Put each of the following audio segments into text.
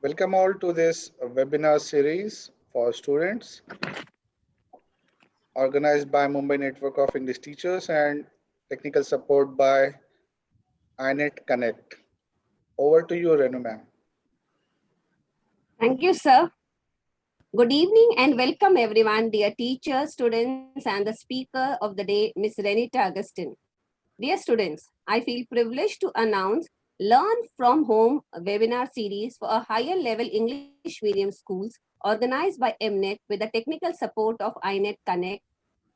Welcome all to this webinar series for students organized by Mumbai Network of English Teachers and technical support by MNET Connect. Over to you, Renu ma'am. Thank you, sir. Good evening and welcome everyone, dear teachers, students, and the speaker of the day, Ms. Renita Augustine. Dear students, I feel privileged to announce Learn from Home webinar series for a higher level English medium schools organized by MNET with the technical support of INET Connect,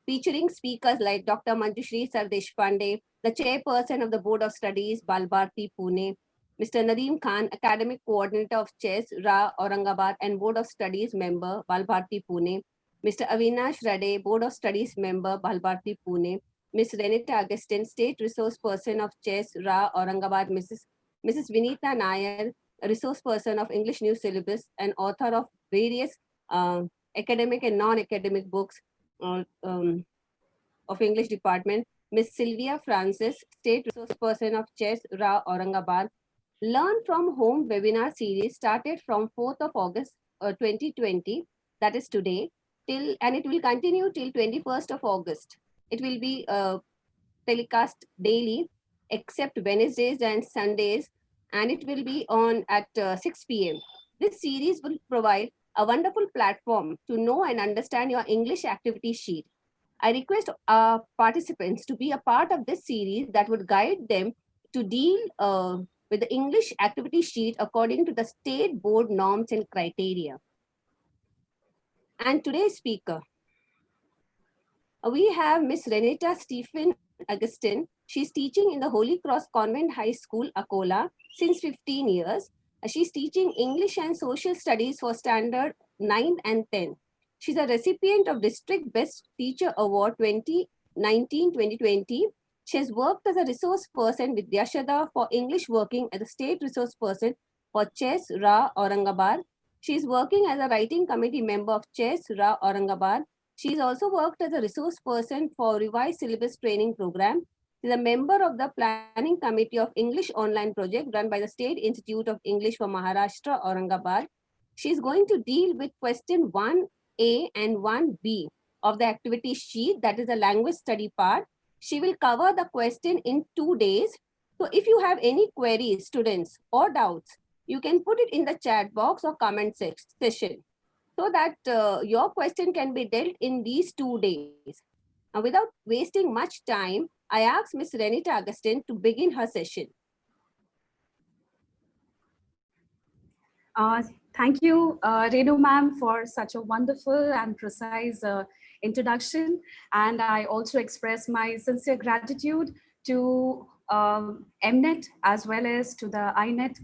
featuring speakers like Dr. Manjushri Sar Deshpande, the chairperson of the Board of Studies, Balbharti, Pune, Mr. Nadeem Khan, academic coordinator of Chess, Ra, Aurangabad, and Board of Studies member, Balbharti, Pune, Mr. Avinash Rade, Board of Studies member, Balbharti, Pune, Ms. Renita Augustine, State Resource Person of Chess, Ra, Aurangabad, Mrs. Vinita Nair, Resource Person of English New Syllabus and author of various academic and non-academic books of English Department, Ms. Sylvia Francis, State Resource Person of Chess, Ra, Aurangabad. Learn from Home webinar series started from 4th of August 2020, that is today, and it will continue till 21st of August. It will be telecast daily except Wednesdays and Sundays, and it will be on at 6 p.m. This series will provide a wonderful platform to know and understand your English activity sheet. I request participants to be a part of this series that would guide them to deal with the English activity sheet according to the state board norms and criteria. And today's speaker, we have Miss Renita Stephen Augustine. She's teaching in the Holy Cross Convent High School, Akola, since 15 years. She's teaching English and Social Studies for Standard 9 and 10. She's a recipient of District Best Teacher Award 2019-2020. She has worked as a resource person with Yashada for English, working as a state resource person for Chess, Ra, Aurangabad. She is working as a writing committee member of Chess, Ra, Aurangabad. She has also worked as a resource person for Revised Syllabus Training Program. She is a member of the Planning Committee of English Online Project run by the State Institute of English for Maharashtra, Aurangabad. She is going to deal with question 1A and 1B of the activity sheet, that is the language study part. She will cover the question in 2 days. So if you have any queries, students, or doubts, you can put it in the chat box or comment session so that your question can be dealt in these 2 days. Now, without wasting much time, I ask Ms. Renita Augustine to begin her session. Thank you, Renu ma'am, for such a wonderful and precise introduction. And I also express my sincere gratitude to MNET as well as to the INET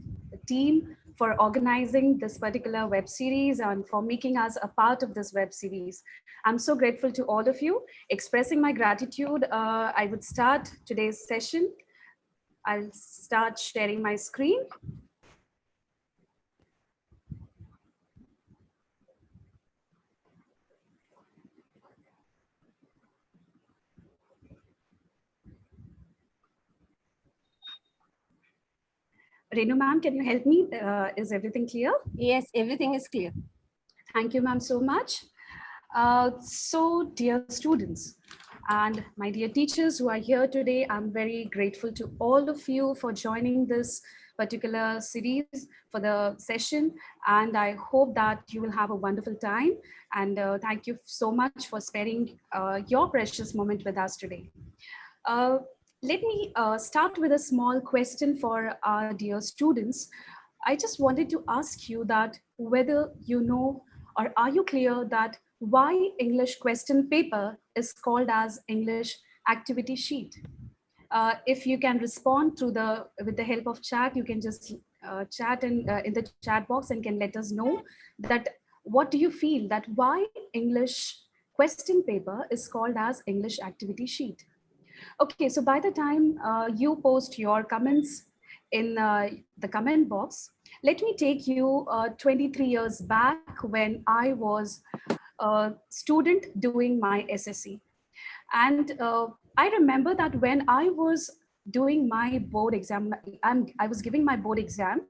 team for organizing this particular web series and for making us a part of this web series. I'm so grateful to all of you. Expressing my gratitude, I would start today's session. I'll start sharing my screen. Renu ma'am, can you help me? Is everything clear? Yes, everything is clear. Thank you, ma'am, so much. So, dear students and my dear teachers who are here today, I'm very grateful to all of you for joining this particular series for the session. And I hope that you will have a wonderful time. And thank you so much for sparing your precious moment with us today. Let me start with a small question for our dear students. I just wanted to ask you that whether you know or are you clear that why English question paper is called as English activity sheet? If you can respond through with the help of chat, you can just chat in the chat box and can let us know that what do you feel that why English question paper is called as English activity sheet? Okay, so by the time you post your comments in the comment box, let me take you 23 years back when I was a student doing my SSC. And I remember that when I was doing my board exam, I was giving my board exam,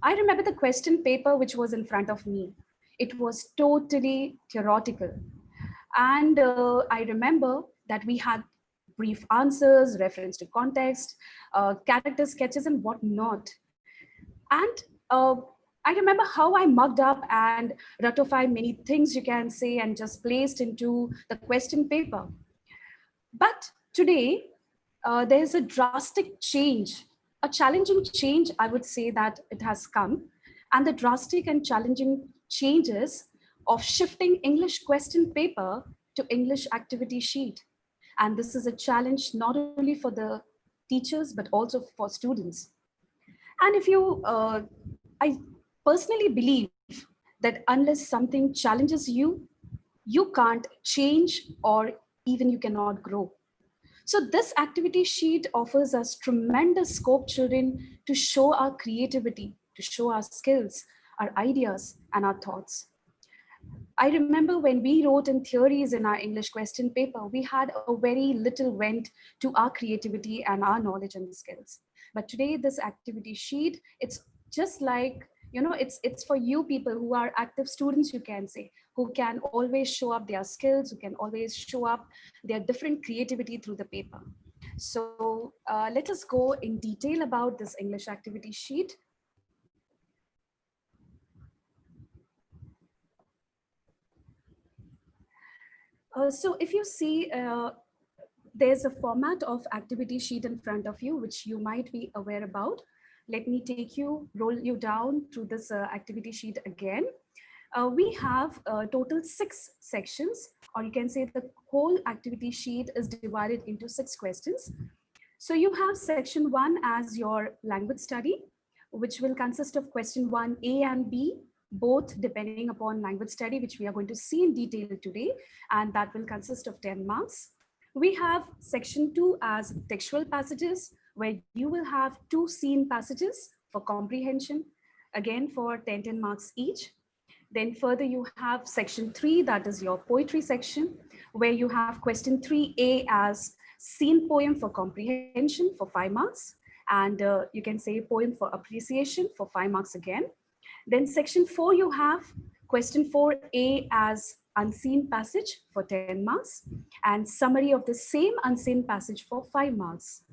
I remember the question paper which was in front of me. It was totally theoretical. And I remember that we had brief answers, reference to context, character sketches and whatnot. And I remember how I mugged up and ratified many things you can say and just placed into the question paper. But today, there's a drastic change, a challenging change, I would say that it has come. And the drastic and challenging changes of shifting English question paper to English activity sheet. And this is a challenge not only for the teachers, but also for students. And if you, I personally believe that unless something challenges you, you can't change or even you cannot grow. So this activity sheet offers us tremendous scope, children, to show our creativity, to show our skills, our ideas, and our thoughts. I remember when we wrote in theories in our English question paper, we had a very little vent to our creativity and our knowledge and skills. But today, this activity sheet, it's just like, it's for you people who are active students, you can say, who can always show up their skills, who can always show up their different creativity through the paper. So let us go in detail about this English activity sheet. So if you see, there's a format of activity sheet in front of you, which you might be aware about. Let me roll you down through this activity sheet again. We have total 6 sections, or you can say the whole activity sheet is divided into 6 questions. So you have section 1 as your language study, which will consist of question 1A and B, both depending upon language study, which we are going to see in detail today, and that will consist of 10 marks. We have section 2 as textual passages, where you will have 2 scene passages for comprehension, again for 10 marks each. Then further you have section 3, that is your poetry section, where you have question 3A as scene poem for comprehension for 5 marks. And you can say poem for appreciation for 5 marks again. Then section 4, you have question 4A as unseen passage for 10 marks and summary of the same unseen passage for 5 marks.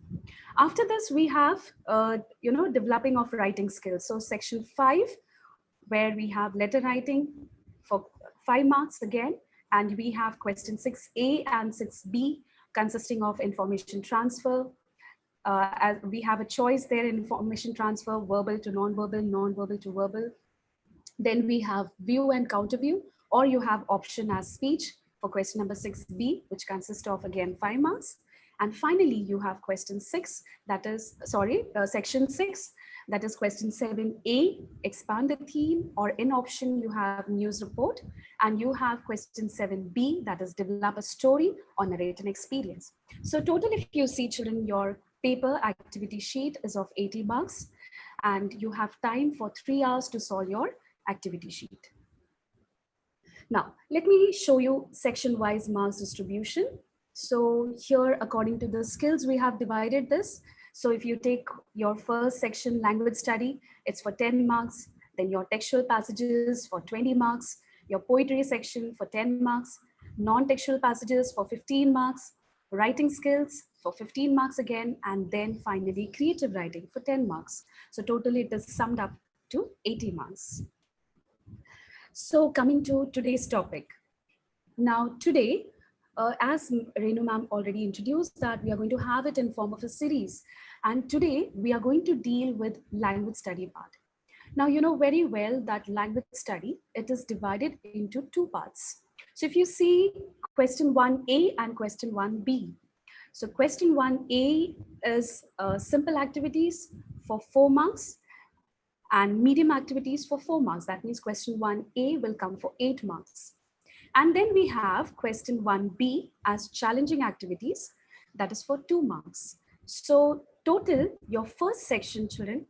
After this, we have, developing of writing skills. So section 5, where we have letter writing for 5 marks again, and we have question 6A and 6B consisting of information transfer. As we have a choice there in information transfer, verbal to non-verbal, non-verbal to verbal. Then we have view and counter view, or you have option as speech for question number 6B, which consists of again 5 marks. And finally, you have question 6, that is, section 6, that is question 7A, expand the theme, or in option, you have news report. And you have question 7B, that is develop a story or narrate an experience. So total, if you see children, your paper activity sheet is of 80 marks, and you have time for 3 hours to solve your activity sheet. Now, let me show you section-wise marks distribution. So here, according to the skills, we have divided this. So if you take your first section, language study, it's for 10 marks, then your textual passages for 20 marks, your poetry section for 10 marks, non-textual passages for 15 marks, writing skills for 15 marks again, and then finally creative writing for 10 marks. So totally it is summed up to 80 marks. So coming to today's topic. Now today, as Renu ma'am already introduced, that we are going to have it in form of a series. And today we are going to deal with language study part. Now, you know very well that language study, it is divided into 2 parts. So if you see question 1A and question 1B. So question 1A is simple activities for 4 marks and medium activities for 4 marks. That means question 1A will come for 8 marks. And then we have question 1B as challenging activities, that is for 2 marks. So total, your first section, children,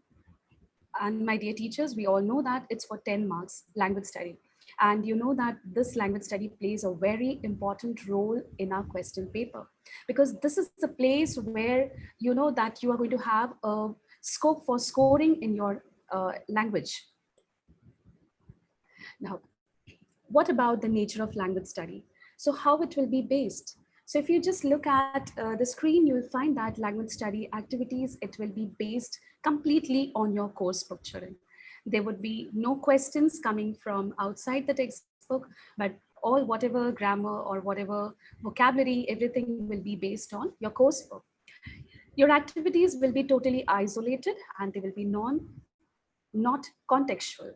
and my dear teachers, we all know that it's for 10 marks, language study. And you know that this language study plays a very important role in our question paper, because this is the place where you know that you are going to have a scope for scoring in your language. Now, what about the nature of language study? So how it will be based? So if you just look at the screen, you will find that language study activities, it will be based completely on your course book, children. There would be no questions coming from outside the textbook, but all whatever grammar or whatever vocabulary, everything will be based on your course book. Your activities will be totally isolated and they will be not contextual.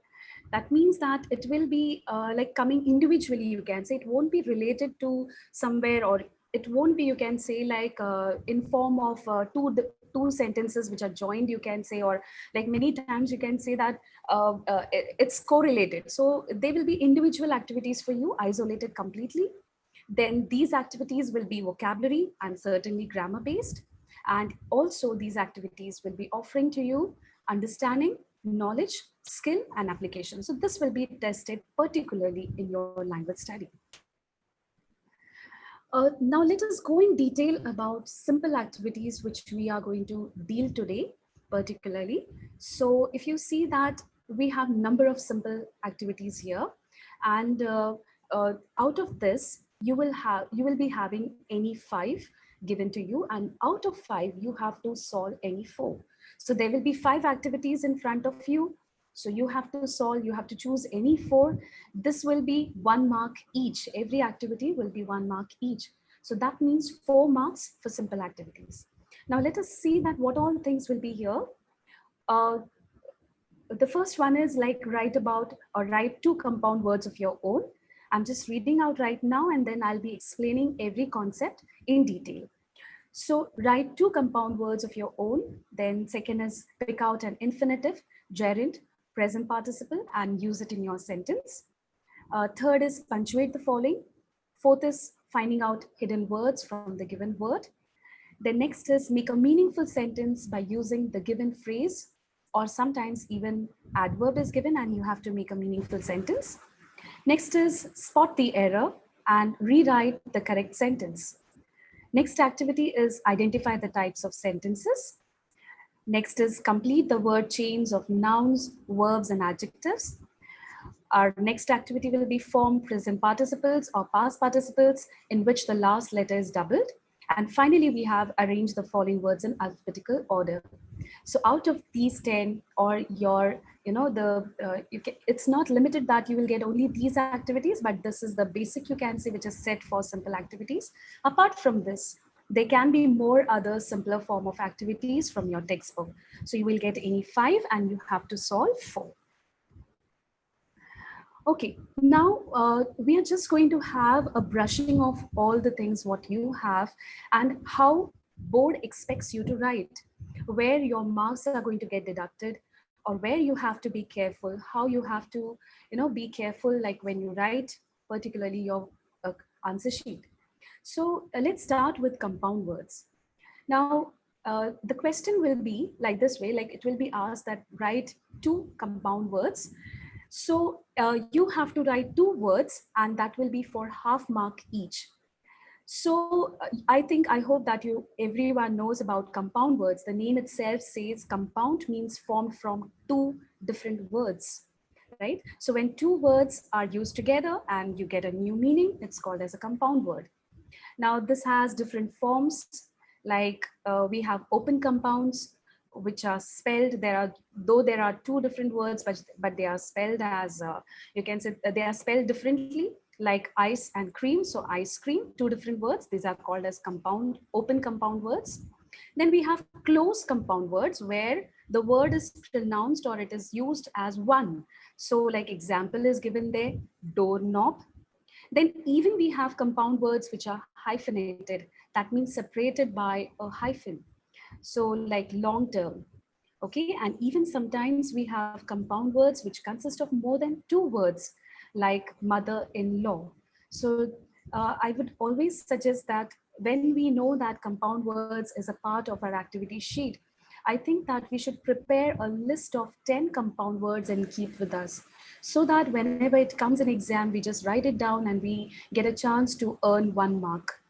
That means that it will be like coming individually, you can say. It won't be related to somewhere, or it won't be, you can say, like in form of two sentences which are joined, you can say, or like many times you can say that it's correlated. So they will be individual activities for you, isolated completely. Then these activities will be vocabulary and certainly grammar based. And also these activities will be offering to you understanding, knowledge, skill, and application. So this will be tested particularly in your language study. Now let us go in detail about simple activities which we are going to deal today particularly. So if you see that we have number of simple activities here, and out of this you will be having any 5 given to you, and out of 5 you have to solve any 4. So there will be 5 activities in front of you. So you have to solve, you have to choose any 4. This will be 1 mark each. Every activity will be 1 mark each. So that means 4 marks for simple activities. Now let us see that what all things will be here. The first one is like write about or write 2 compound words of your own. I'm just reading out right now, and then I'll be explaining every concept in detail. So write 2 compound words of your own. Then second is pick out an infinitive, gerund, present participle, and use it in your sentence. Third is punctuate the following. Fourth is finding out hidden words from the given word. Then next is make a meaningful sentence by using the given phrase, or sometimes even adverb is given and you have to make a meaningful sentence. Next is spot the error and rewrite the correct sentence. Next activity is identify the types of sentences. Next is complete the word chains of nouns, verbs, and adjectives. Our next activity will be form present participles or past participles in which the last letter is doubled. And finally, we have arranged the following words in alphabetical order. So out of these 10, or your, it's not limited that you will get only these activities, but this is the basic, you can say, which is set for simple activities. Apart from this, there can be more other simpler form of activities from your textbook. So you will get any 5 and you have to solve 4. Okay, now we are just going to have a brushing of all the things what you have and how board expects you to write, where your marks are going to get deducted, or where you have to be careful, how you have to, be careful, like when you write, particularly your answer sheet. So let's start with compound words. Now, the question will be like this way, like it will be asked that write 2 compound words. So you have to write 2 words, and that will be for half mark each. So I hope that everyone knows about compound words. The name itself says compound means formed from 2 different words, right? So when 2 words are used together and you get a new meaning, it's called as a compound word. Now this has different forms, like we have open compounds, which are spelled, though there are 2 different words, but they are spelled as, you can say they are spelled differently, like ice and cream. So ice cream, 2 different words. These are called as open compound words. Then we have closed compound words, where the word is pronounced or it is used as one. So like example is given there, doorknob. Then even we have compound words which are hyphenated. That means separated by a hyphen. So like long term. Okay, and even sometimes we have compound words which consist of more than 2 words, like mother-in-law. So I would always suggest that when we know that compound words is a part of our activity sheet, I think that we should prepare a list of 10 compound words and keep with us, so that whenever it comes in exam, we just write it down and we get a chance to earn 1 mark.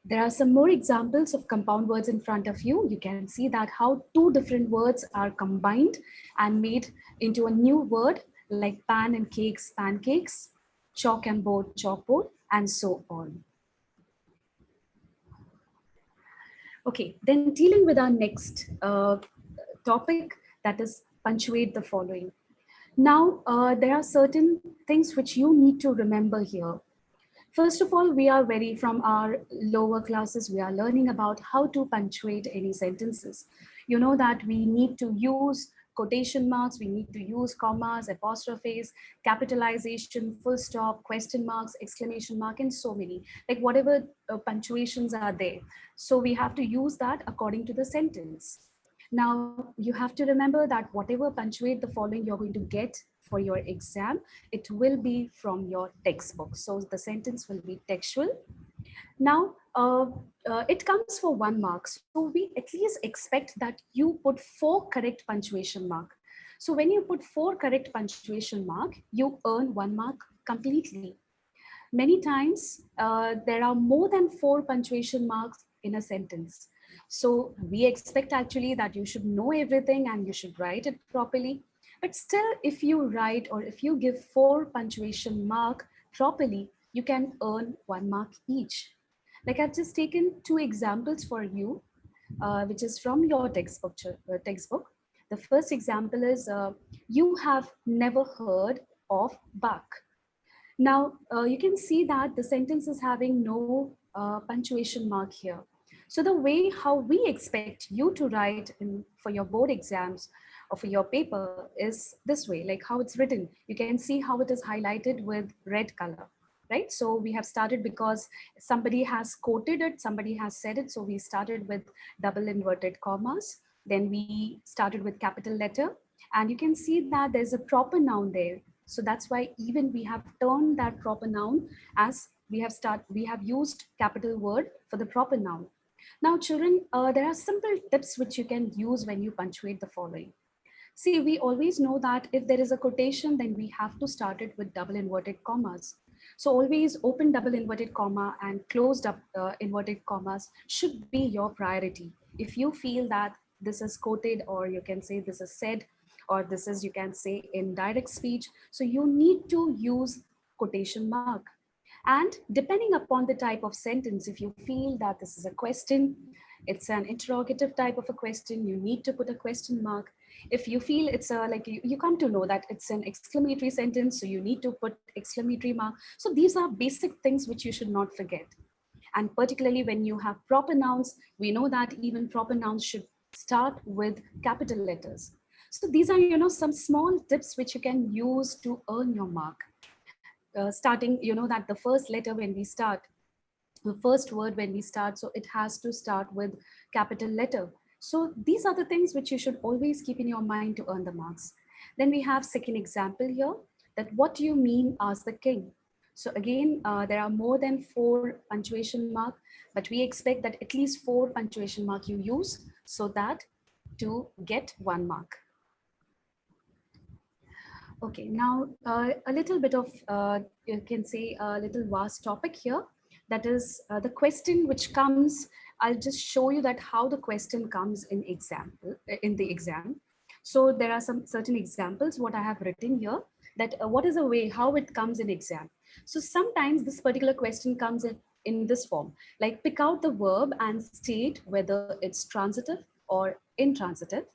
There are some more examples of compound words in front of you. You can see that how two different words are combined and made into a new word, like pan and cakes, pancakes, chalk and board, chalkboard, and so on. Okay, then dealing with our next topic, that is punctuate the following. Now, there are certain things which you need to remember here. First of all, we are from our lower classes, we are learning about how to punctuate any sentences. You know that we need to use quotation marks, we need to use commas, apostrophes, capitalization, full stop, question marks, exclamation mark, and so many, like whatever punctuations are there. So we have to use that according to the sentence. Now, you have to remember that whatever punctuate the following you're going to get for your exam, it will be from your textbook. So the sentence will be textual. Now, it comes for 1 mark. So we at least expect that you put 4 correct punctuation mark. So when you put 4 correct punctuation mark, you earn 1 mark completely. Many times, there are more than 4 punctuation marks in a sentence. So we expect actually that you should know everything and you should write it properly. But still, if you write or if you give 4 punctuation mark properly, you can earn 1 mark each. Like I've just taken 2 examples for you, which is from your textbook. The first example is, you have never heard of buck. Now, you can see that the sentence is having no punctuation mark here. So the way how we expect you to write for your board exams or for your paper is this way, like how it's written. You can see how it is highlighted with red color, right? So we have started because somebody has quoted it, somebody has said it. So we started with double inverted commas. Then we started with capital letter. And you can see that there's a proper noun there. So that's why even we have turned that proper noun as we have used capital word for the proper noun. Now, children, there are simple tips which you can use when you punctuate the following. See, we always know that if there is a quotation, then we have to start it with double inverted commas. So always open double inverted comma and closed up inverted commas should be your priority. If you feel that this is quoted, or you can say this is said, or this is, you can say, in direct speech, so you need to use quotation mark. And depending upon the type of sentence, if you feel that this is a question, it's an interrogative type of a question, you need to put a question mark. If you feel it's like you come to know that it's an exclamatory sentence, so you need to put exclamatory mark. So these are basic things which you should not forget. And particularly when you have proper nouns, we know that even proper nouns should start with capital letters. So these are, some small tips which you can use to earn your mark. Starting, that the first letter when we start, the first word when we start, so it has to start with capital letter. So these are the things which you should always keep in your mind to earn the marks. Then we have second example here, that what do you mean as the king? So again, there are more than 4 punctuation mark, but we expect that at least 4 punctuation mark you use so that to get 1 mark. Okay, now a little bit of, you can say a little vast topic here. That is the question which comes. I'll just show you that how the question comes in the exam. So there are some certain examples what I have written here, that what is the way how it comes in exam. So sometimes this particular question comes in this form, like pick out the verb and state whether it's transitive or intransitive.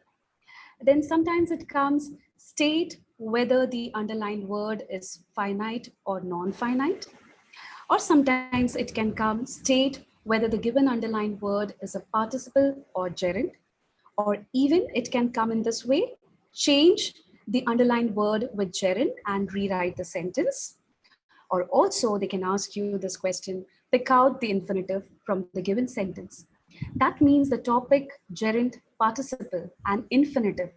Then sometimes it comes state whether the underlined word is finite or non-finite. Or sometimes it can come state whether the given underlined word is a participle or gerund. Or even it can come in this way, change the underlined word with gerund and rewrite the sentence. Or also they can ask you this question, pick out the infinitive from the given sentence. That means the topic, gerund, participle, and infinitive,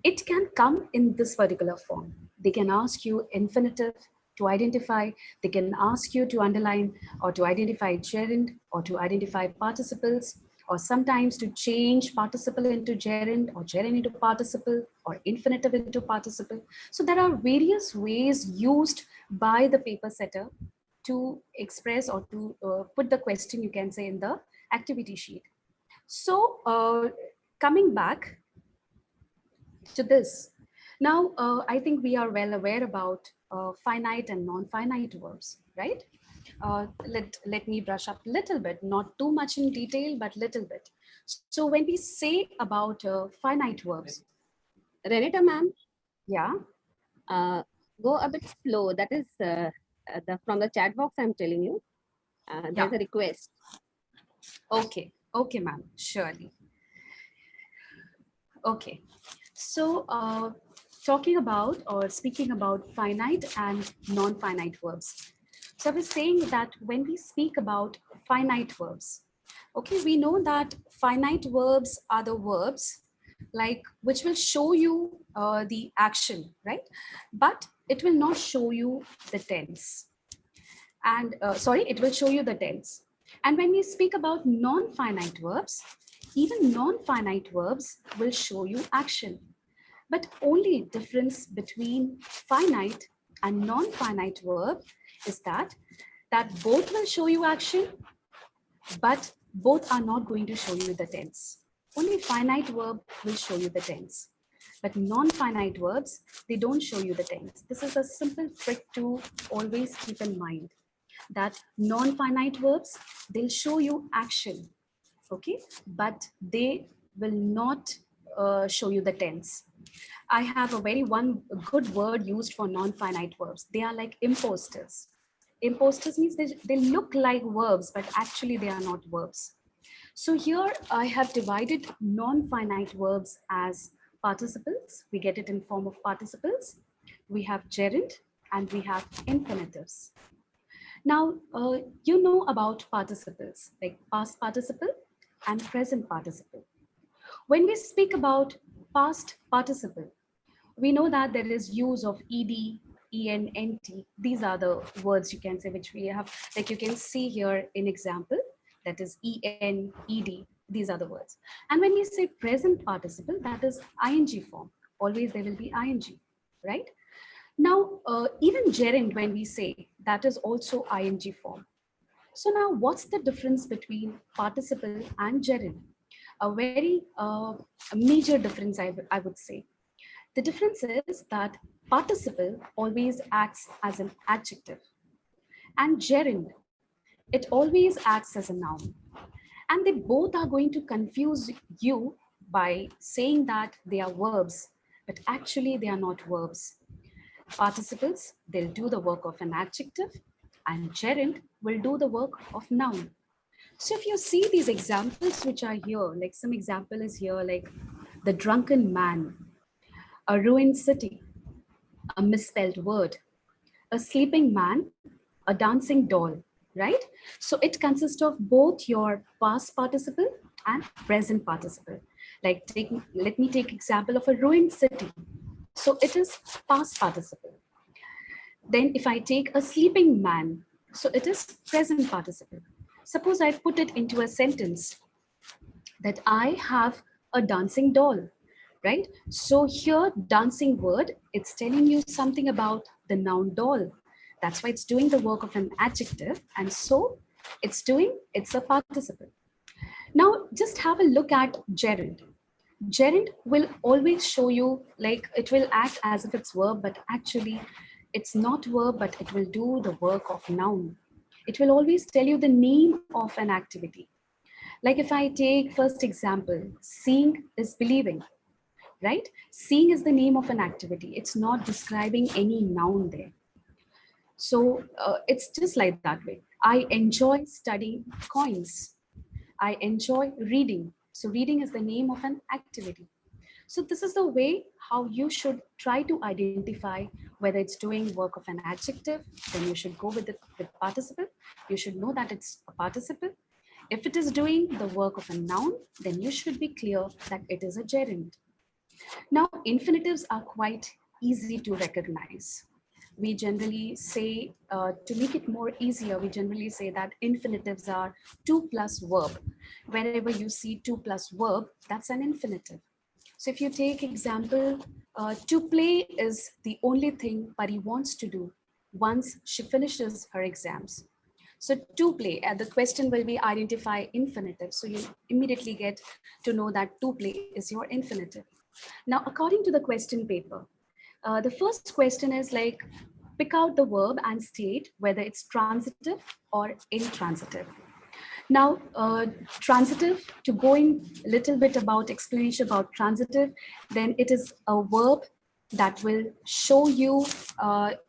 it can come in this particular form. They can ask you infinitive to identify, they can ask you to underline or to identify gerund or to identify participles, or sometimes to change participle into gerund or gerund into participle or infinitive into participle. So there are various ways used by the paper setter to express or to put the question, you can say, in the activity sheet. So coming back to this, now I think we are well aware about finite and non-finite verbs, right? Let me brush up a little bit, not too much in detail, but little bit. So when we say about finite verbs, Renita ma'am, yeah, go a bit slow. That is from the chat box, I'm telling you. There's yeah, a request. okay, ma'am, surely. Okay, so talking about or speaking about finite and non-finite verbs. So I was saying that when we speak about finite verbs, okay, we know that finite verbs are the verbs like which will show you the action, right? But it will not show you the tense. And sorry, it will show you the tense. And when we speak about non-finite verbs, even non-finite verbs will show you action. But only difference between finite and non-finite verb is that both will show you action, but both are not going to show you the tense. Only finite verb will show you the tense. But non-finite verbs, they don't show you the tense. This is a simple trick to always keep in mind, that non-finite verbs, they'll show you action, okay? But they will not show you the tense. I have a very one good word used for non-finite verbs. They are like imposters. Imposters means they look like verbs, but actually they are not verbs. So here I have divided non-finite verbs as participles. We get it in form of participles. We have gerund and we have infinitives. Now, you know about participles, like past participle and present participle. When we speak about past participle, we know that there is use of ed, en, nt. These are the words you can say which we have, like you can see here in example, that is en, ed. These are the words. And when we say present participle, that is ing form. Always there will be ing, right? Now, even gerund, when we say, that is also ing form. So now what's the difference between participle and gerund? A very major difference, I would say. The difference is that participle always acts as an adjective, and gerund, it always acts as a noun. And they both are going to confuse you by saying that they are verbs, but actually they are not verbs. Participles, they'll do the work of an adjective, and gerund will do the work of noun. So if you see these examples which are here, like some example is here, like the drunken man, a ruined city, a misspelled word, a sleeping man, a dancing doll, right? So it consists of both your past participle and present participle. Like let me take example of a ruined city. So it is past participle. Then if I take a sleeping man, so it is present participle. Suppose I put it into a sentence that I have a dancing doll, right? So here dancing word, it's telling you something about the noun doll. That's why it's doing the work of an adjective. And so it's a participle. Now just have a look at gerund. Gerund will always show you, like it will act as if it's verb, but actually it's not verb, but it will do the work of noun. It will always tell you the name of an activity. Like if I take first example, seeing is believing, right? Seeing is the name of an activity. It's not describing any noun there. So it's just like that way. I enjoy studying coins. I enjoy reading. So reading is the name of an activity. So this is the way how you should try to identify whether it's doing work of an adjective, then you should go with the participle. You should know that it's a participle. If it is doing the work of a noun, then you should be clear that it is a gerund. Now, infinitives are quite easy to recognize. We generally say, to make it more easier, we generally say that infinitives are 2 plus verb. Wherever you see 2 plus verb, that's an infinitive. So if you take example, to play is the only thing Pari wants to do. once she finishes her exams. So to play, the question will be identify infinitive. So you immediately get to know that to play is your infinitive. Now, according to the question paper, the first question is like, pick out the verb and state whether it's transitive or intransitive. Now, transitive, to go in a little bit about explanation about transitive, then it is a verb that will show you,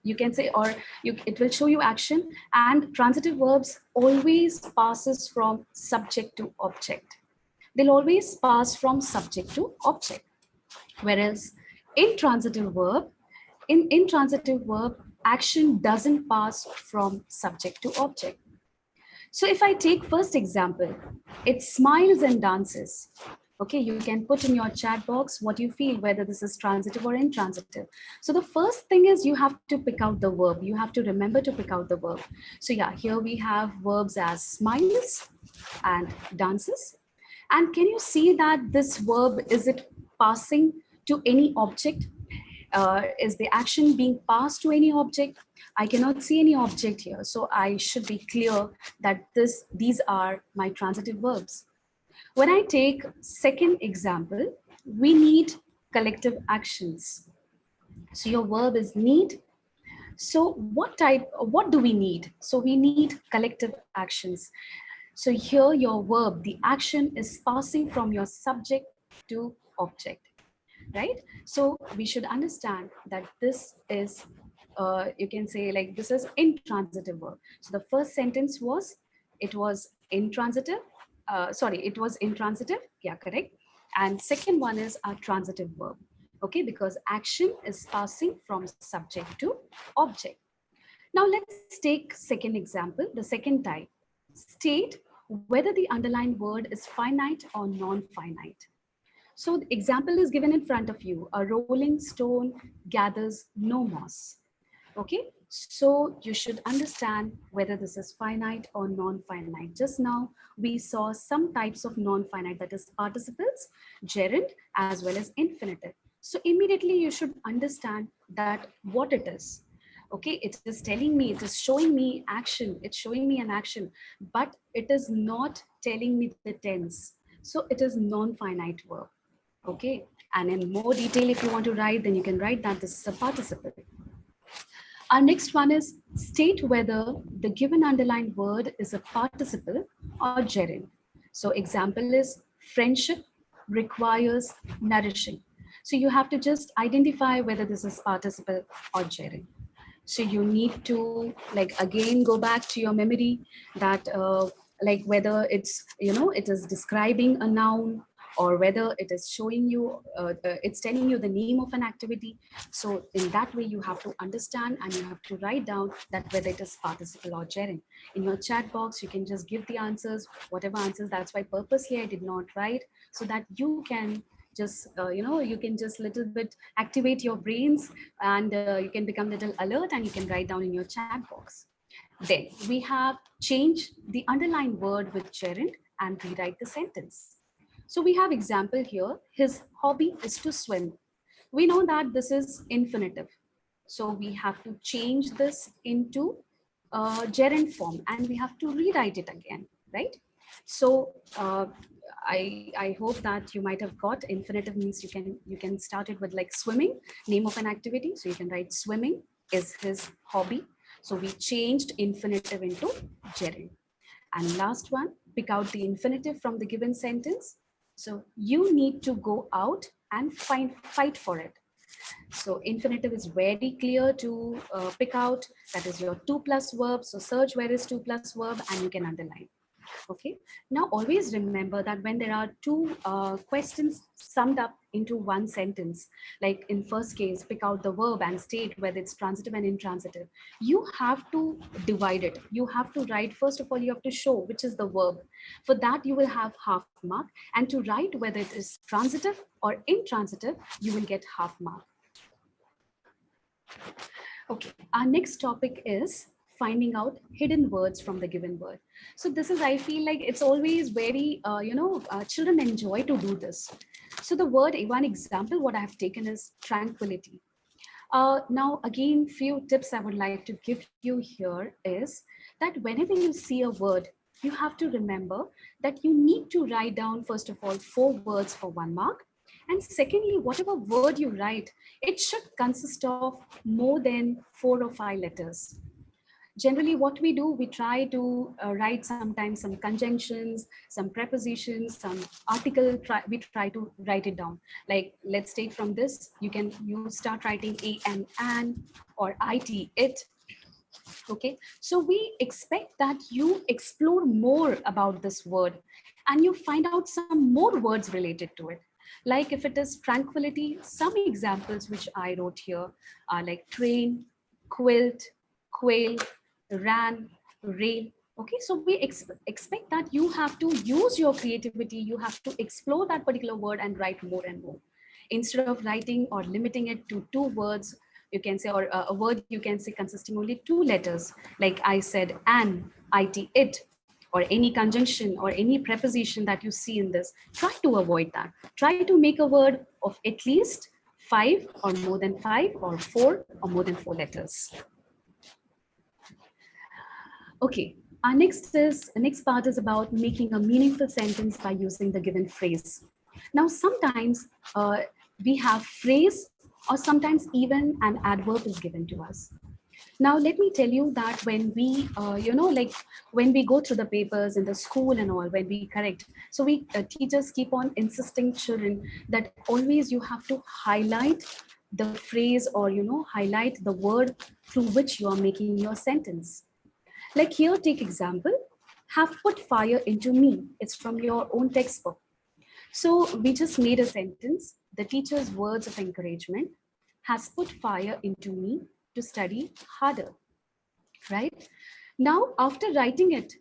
you can say, or it will show you action, and transitive verbs always passes from subject to object. They'll always pass from subject to object. Whereas intransitive verb, action doesn't pass from subject to object. So if I take first example, it smiles and dances. Okay, you can put in your chat box what you feel, whether this is transitive or intransitive. So the first thing is you have to pick out the verb. You have to remember to pick out the verb. So yeah, here we have verbs as smiles and dances. And can you see that this verb, is it passing to any object? Is the action being passed to any object? I cannot see any object here. So I should be clear that these are my transitive verbs. When I take second example, we need collective actions. So your verb is need. So what do we need? So we need collective actions. So here your verb, the action is passing from your subject to object, right? So we should understand that this is, you can say like this is intransitive verb. So the first sentence was, it was intransitive. It was intransitive. Yeah, correct. And second one is a transitive verb. Okay, because action is passing from subject to object. Now let's take second example, the second type. State whether the underlined word is finite or non-finite. So the example is given in front of you. A rolling stone gathers no moss. Okay, so you should understand whether this is finite or non-finite. Just now we saw some types of non-finite, that is participles, gerund, as well as infinitive. So immediately you should understand that what it is. Okay, it is telling me, it is showing me action, it's showing me an action, but it is not telling me the tense. So it is non-finite verb. Okay, and in more detail, if you want to write, then you can write that this is a participle. Our next one is state whether the given underlined word is a participle or gerund. So example is friendship requires nourishing. So you have to just identify whether this is participle or gerund. So you need to like again go back to your memory that like whether it's, it is describing a noun, or whether it is showing you, it's telling you the name of an activity. So in that way you have to understand and you have to write down that whether it is participle or gerund. In your chat box, you can just give the answers, whatever answers. That's why purposely I did not write, so that you can just, you can just little bit activate your brains, and you can become little alert and you can write down in your chat box. Then we have change the underlined word with gerund and rewrite the sentence. So we have example here, his hobby is to swim. We know that this is infinitive. So we have to change this into gerund form and we have to rewrite it again, right? So I hope that you might have got infinitive means you can start it with like swimming, name of an activity. So you can write swimming is his hobby. So we changed infinitive into gerund. And last one, pick out the infinitive from the given sentence. So you need to go out and fight for it. So infinitive is very clear to pick out. That is your 2 plus verb. So search where is 2 plus verb and you can underline. Okay. Now always remember that when there are two questions summed up into one sentence, like in first case, pick out the verb and state whether it's transitive and intransitive. You have to divide it. You have to write, first of all, you have to show which is the verb. For that, you will have half mark. And to write whether it is transitive or intransitive, you will get half mark. Okay, our next topic is finding out hidden words from the given word. So this is, I feel like it's always very, children enjoy to do this. So the word, one example, what I have taken is tranquility. Now, again, few tips I would like to give you here is that whenever you see a word, you have to remember that you need to write down, first of all, 4 words for 1 mark. And secondly, whatever word you write, it should consist of more than 4 or 5 letters. Generally, what we do, we try to write sometimes some conjunctions, some prepositions, some article, we try to write it down. Like, let's take from this, you start writing a and an, or it, it. Okay, so we expect that you explore more about this word and you find out some more words related to it. Like if it is tranquility, some examples which I wrote here are like train, quilt, quail, ran, rail. Okay, so we expect that you have to use your creativity, you have to explore that particular word and write more and more. Instead of writing or limiting it to 2 words, you can say, or a word you can say consisting only 2 letters, like I said, an, it, or any conjunction or any preposition that you see in this, try to avoid that. Try to make a word of at least 5 or more than 5, or 4 or more than 4 letters. Okay, our next part is about making a meaningful sentence by using the given phrase. Now, sometimes we have phrase, or sometimes even an adverb is given to us. Now, let me tell you that when we, like when we go through the papers in the school and all, when we correct, so we teachers keep on insisting children that always you have to highlight the phrase, or highlight the word through which you are making your sentence. Like here, take example, have put fire into me. It's from your own textbook. So we just made a sentence. The teacher's words of encouragement has put fire into me to study harder, right? Now, after writing it,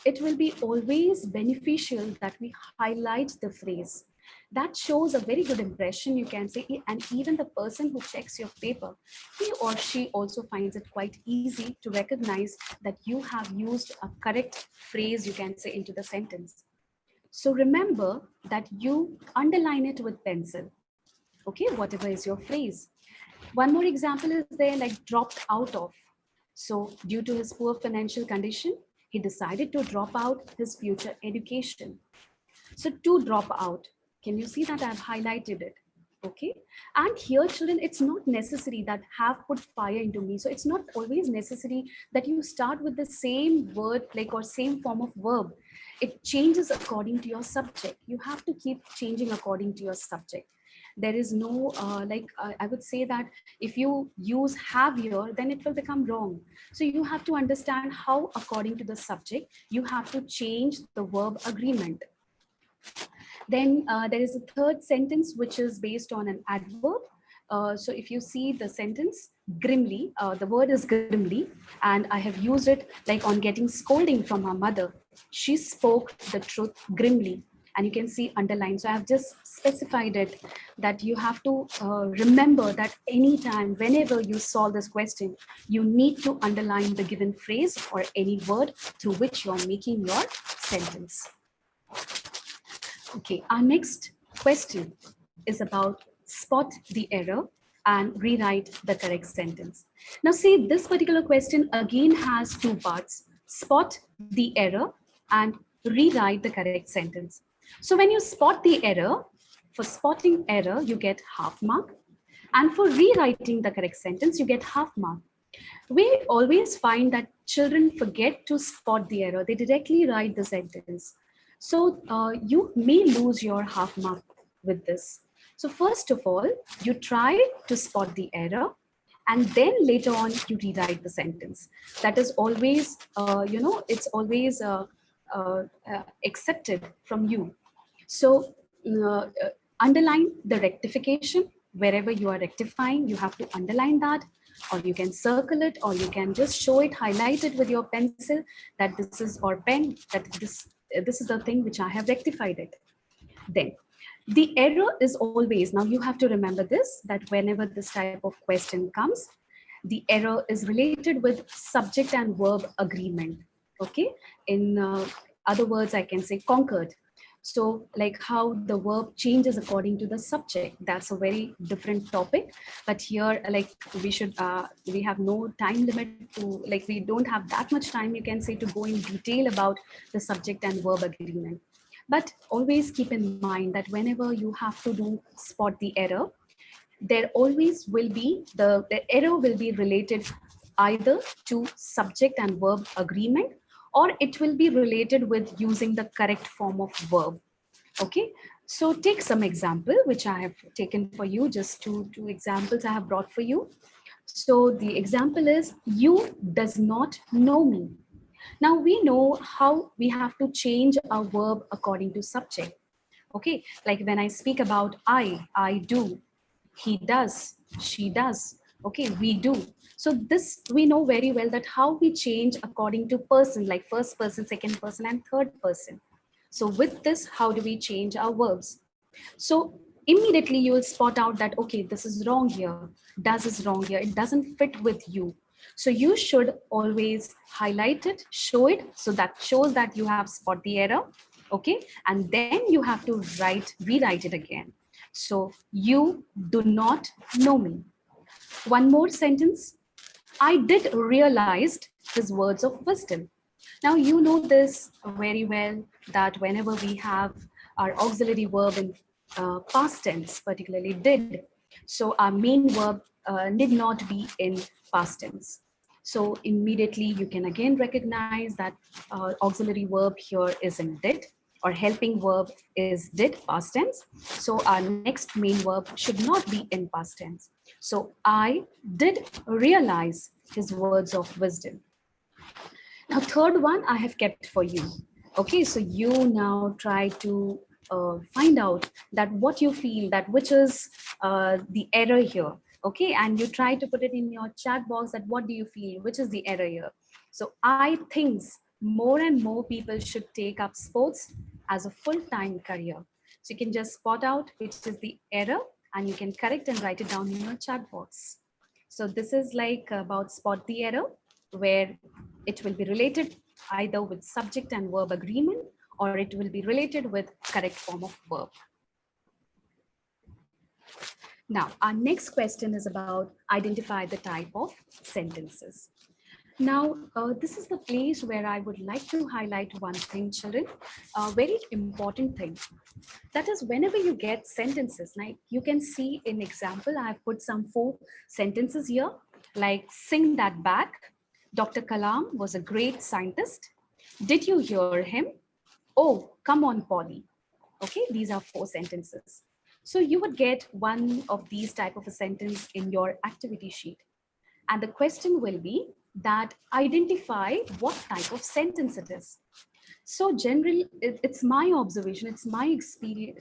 it will be always beneficial that we highlight the phrase. That shows a very good impression, you can say, and even the person who checks your paper, he or she also finds it quite easy to recognize that you have used a correct phrase, you can say, into the sentence. So remember that you underline it with pencil, okay, whatever is your phrase. One more example is there, like dropped out of. So due to his poor financial condition, he decided to drop out his future education. So to drop out, can you see that I've highlighted it? Okay. And here, children, it's not necessary that have put fire into me. So it's not always necessary that you start with the same word, like, or same form of verb. It changes according to your subject. You have to keep changing according to your subject. There is no, I would say that if you use have here, then it will become wrong. So you have to understand how, according to the subject, you have to change the verb agreement. Then there is a third sentence, which is based on an adverb. So if you see the sentence, grimly, the word is grimly, and I have used it like on getting scolding from her mother. She spoke the truth grimly, and you can see underlined. So I have just specified it that you have to remember that anytime, whenever you solve this question, you need to underline the given phrase or any word through which you're making your sentence. Okay, our next question is about spot the error and rewrite the correct sentence. Now see, this particular question again has 2 parts: spot the error and rewrite the correct sentence. So when you spot the error, for spotting error, you get half mark. And for rewriting the correct sentence, you get half mark. We always find that children forget to spot the error. They directly write the sentence. So you may lose your half mark with this. So first of all, you try to spot the error, and then later on you rewrite the sentence. That is always, it's always accepted from you. So underline the rectification. Wherever you are rectifying, you have to underline that, or you can circle it, or you can just show it, highlight it with your pencil, that this is, or pen, that this is the thing which I have rectified it. Then the error is always, now you have to remember this, that whenever this type of question comes, the error is related with subject and verb agreement. Okay, in other words, I can say conquered. So like how the verb changes according to the subject, that's a very different topic. But here, like we have no time limit to, like we don't have that much time, you can say, to go in detail about the subject and verb agreement. But always keep in mind that whenever you have to do spot the error, there always will be the error will be related either to subject and verb agreement, or it will be related with using the correct form of verb. Okay, so take some example which I have taken for you, just two examples I have brought for you. So the example is, you does not know me. Now we know how we have to change our verb according to subject. Okay, like when I speak about I do, he does, she does, okay, we do. So this we know very well, that how we change according to person, like first person, second person, and third person. So with this, how do we change our verbs? So immediately you will spot out that, okay, this is wrong here, does is wrong here, it doesn't fit with you. So you should always highlight it, show it, so that shows that you have spot the error. Okay, and then you have to rewrite it again. So you do not know me. One more sentence. I did realized his words of wisdom. Now you know this very well, that whenever we have our auxiliary verb in past tense, particularly did, so our main verb need not be in past tense. So immediately you can again recognize that auxiliary verb here is in did, or helping verb is did past tense. So our next main verb should not be in past tense. So I did realize his words of wisdom. Now, third one I have kept for you. Okay, so you now try to find out that what you feel, that which is the error here. Okay, and you try to put it in your chat box, that what do you feel, which is the error here. So I think more and more people should take up sports as a full-time career. So you can just spot out which is the error, and you can correct and write it down in your chat box. So this is like about spot the error, where it will be related either with subject and verb agreement, or it will be related with correct form of verb. Now, our next question is about identify the type of sentences. Now, this is the place where I would like to highlight one thing, children, a very important thing. That is, whenever you get sentences, like you can see in example, I have put some 4 sentences here, like sing that back. Dr. Kalam was a great scientist. Did you hear him? Oh, come on, Polly. Okay, these are 4 sentences. So you would get one of these type of a sentence in your activity sheet. And the question will be that identify what type of sentence it is. So generally, it's my observation, it's my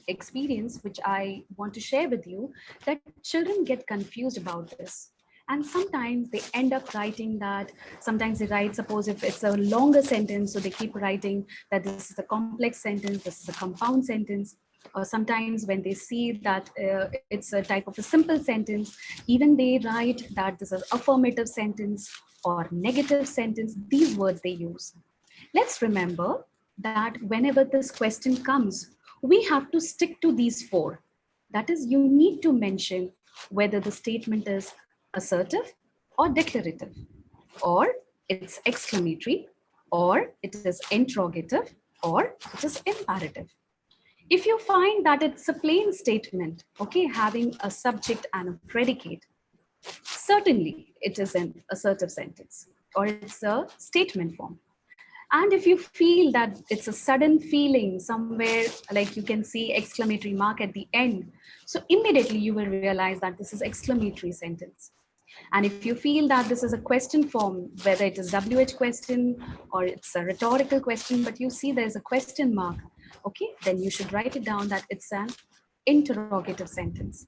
experience, which I want to share with you, that children get confused about this. And sometimes they end up writing that, sometimes they write, suppose if it's a longer sentence, so they keep writing that this is a complex sentence, this is a compound sentence. Or sometimes when they see that it's a type of a simple sentence, even they write that this is affirmative sentence or negative sentence, these words they use. Let's remember that whenever this question comes, we have to stick to these 4. That is, you need to mention whether the statement is assertive or declarative, or it's exclamatory, or it is interrogative, or it is imperative. If you find that it's a plain statement, okay, having a subject and a predicate, certainly it is an assertive sentence, or it's a statement form. And if you feel that it's a sudden feeling somewhere, like you can see exclamatory mark at the end, so immediately you will realize that this is exclamatory sentence. And if you feel that this is a question form, whether it is WH question or it's a rhetorical question, but you see there's a question mark, okay, then you should write it down that it's an interrogative sentence.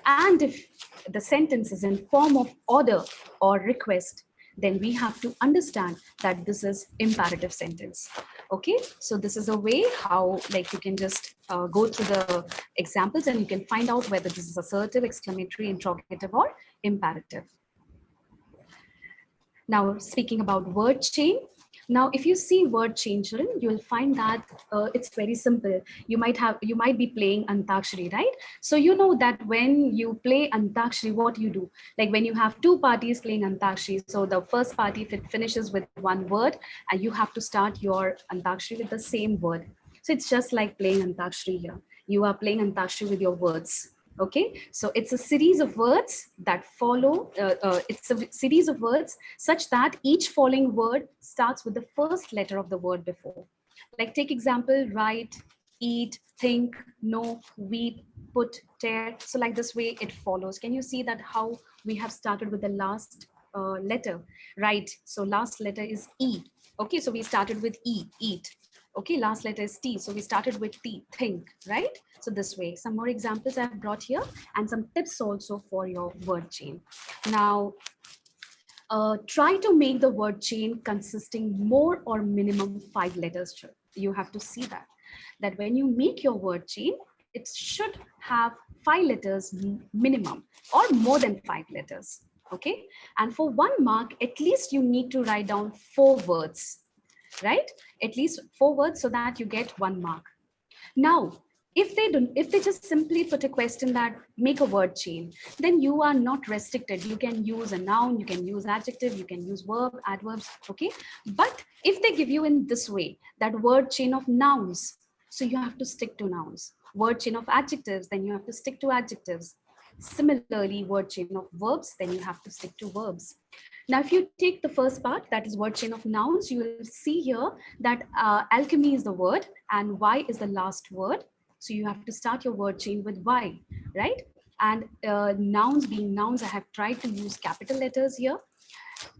And if the sentence is in form of order or request, then we have to understand that this is imperative sentence. Okay, so this is a way how, like, you can just go through the examples and you can find out whether this is assertive, exclamatory, interrogative, or imperative. Now, speaking about word chain, Now, if you see word chain, children, you will find that it's very simple. You might be playing Antakshari, right? So you know that when you play Antakshari, what you do? Like when you have two parties playing Antakshari, so the first party, if it finishes with one word, and you have to start your Antakshari with the same word. So it's just like playing Antakshari here. You are playing Antakshari with your words. Okay, so it's a series of words that follow, it's a series of words such that each following word starts with the first letter of the word before. Like take example, write, eat, think, know, weep, put, tear. So like this way it follows. Can you see that how we have started with the last letter, right? So last letter is E. Okay, so we started with E, eat. Okay, last letter is T. So we started with T, think, right? So this way, some more examples I've brought here and some tips also for your word chain. Now, try to make the word chain consisting more or minimum 5 letters. You have to see that when you make your word chain, it should have 5 letters minimum or more than 5 letters. Okay, and for 1 mark, at least you need to write down 4 words, right? At least 4 words so that you get 1 mark. Now, if they just simply put a question that make a word chain, then you are not restricted. You can use a noun, you can use adjective, you can use verb, adverbs, okay? But if they give you in this way, that word chain of nouns, so you have to stick to nouns. Word chain of adjectives, then you have to stick to adjectives. Similarly, word chain of verbs, then you have to stick to verbs. Now, if you take the first part, that is word chain of nouns, you will see here that alchemy is the word and Y is the last word. So you have to start your word chain with Y, right? And nouns being nouns, I have tried to use capital letters here.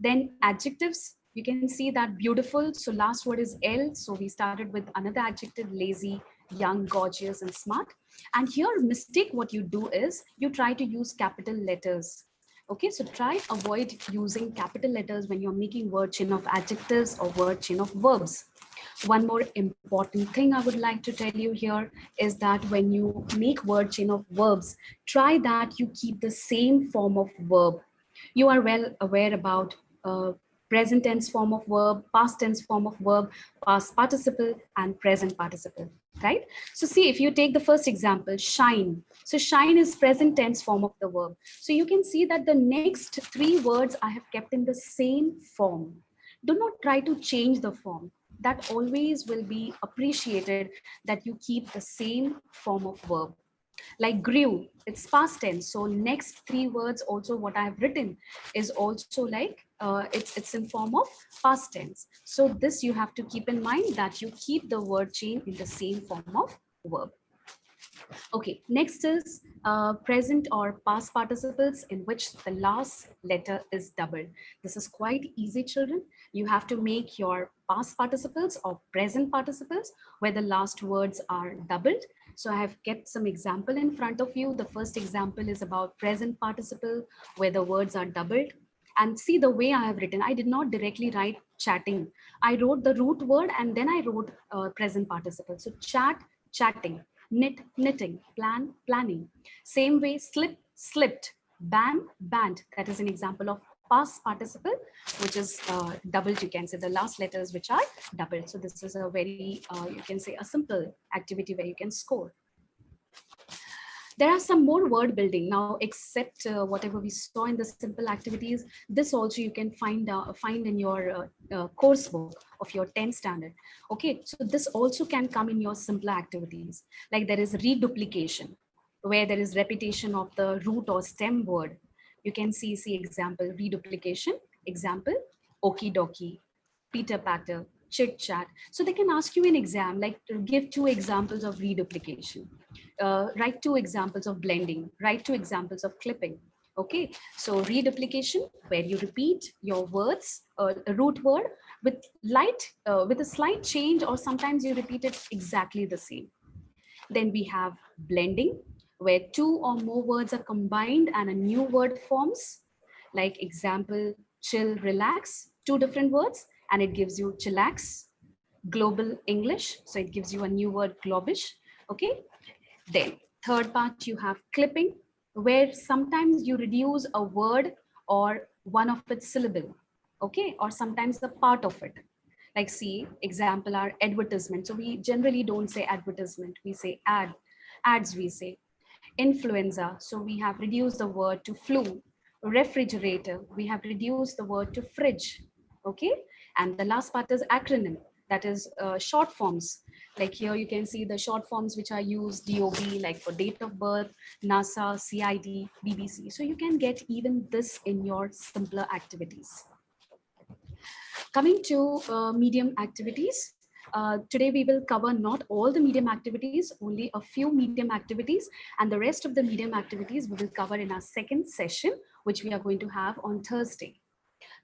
Then adjectives, you can see that beautiful. So last word is L. So we started with another adjective, lazy, young, gorgeous, and smart. And here, mistake what you do is you try to use capital letters. Okay, so try avoid using capital letters when you're making word chain of adjectives or word chain of verbs. One more important thing I would like to tell you here is that when you make word chain of verbs, try that you keep the same form of verb. You are well aware about present tense form of verb, past tense form of verb, past participle, and present participle, right? So see, if you take the first example, shine. So shine is present tense form of the verb. So you can see that the next 3 words I have kept in the same form. Do not try to change the form. That always will be appreciated that you keep the same form of verb. Like grew, it's past tense. So next 3 words also what I have written is also like it's in form of past tense. So this you have to keep in mind that you keep the word chain in the same form of verb. Okay, next is present or past participles in which the last letter is doubled. This is quite easy, children. You have to make your past participles or present participles where the last words are doubled. So I have kept some example in front of you. The first example is about present participle where the words are doubled. And see the way I have written, I did not directly write chatting. I wrote the root word and then I wrote present participle. So chat, chatting, knit, knitting, plan, planning. Same way, slip, slipped, ban, banned. That is an example of past participle, which is doubled. You can say the last letters which are doubled. So this is a very, you can say a simple activity where you can score. There are some more word building now, except whatever we saw in the simple activities. This also you can find in your course book of your 10th standard. Okay, so this also can come in your simpler activities. Like there is reduplication, where there is repetition of the root or stem word. You can see example, reduplication, example, okie dokie, Peter patter, chit chat. So they can ask you in exam, like to give 2 examples of reduplication. Write 2 examples of blending, write 2 examples of clipping. Okay, so reduplication, where you repeat your words, a root word with with a slight change, or sometimes you repeat it exactly the same. Then we have blending, where 2 or more words are combined and a new word forms. Like example, chill, relax, 2 different words, and it gives you chillax. Global English, so it gives you a new word, globish. Okay, then third part, you have clipping, where sometimes you reduce a word or one of its syllable, okay, or sometimes the part of it. Like see, example are advertisement. So we generally don't say advertisement, we say ads we say. Influenza, so we have reduced the word to flu. Refrigerator, we have reduced the word to fridge. Okay, and the last part is acronym, that is short forms. Like here you can see the short forms which are used, DOB, like for date of birth, NASA, CID, BBC. So you can get even this in your simpler activities. Coming to medium activities, today we will cover not all the medium activities, only a few medium activities, and the rest of the medium activities we will cover in our second session, which we are going to have on Thursday.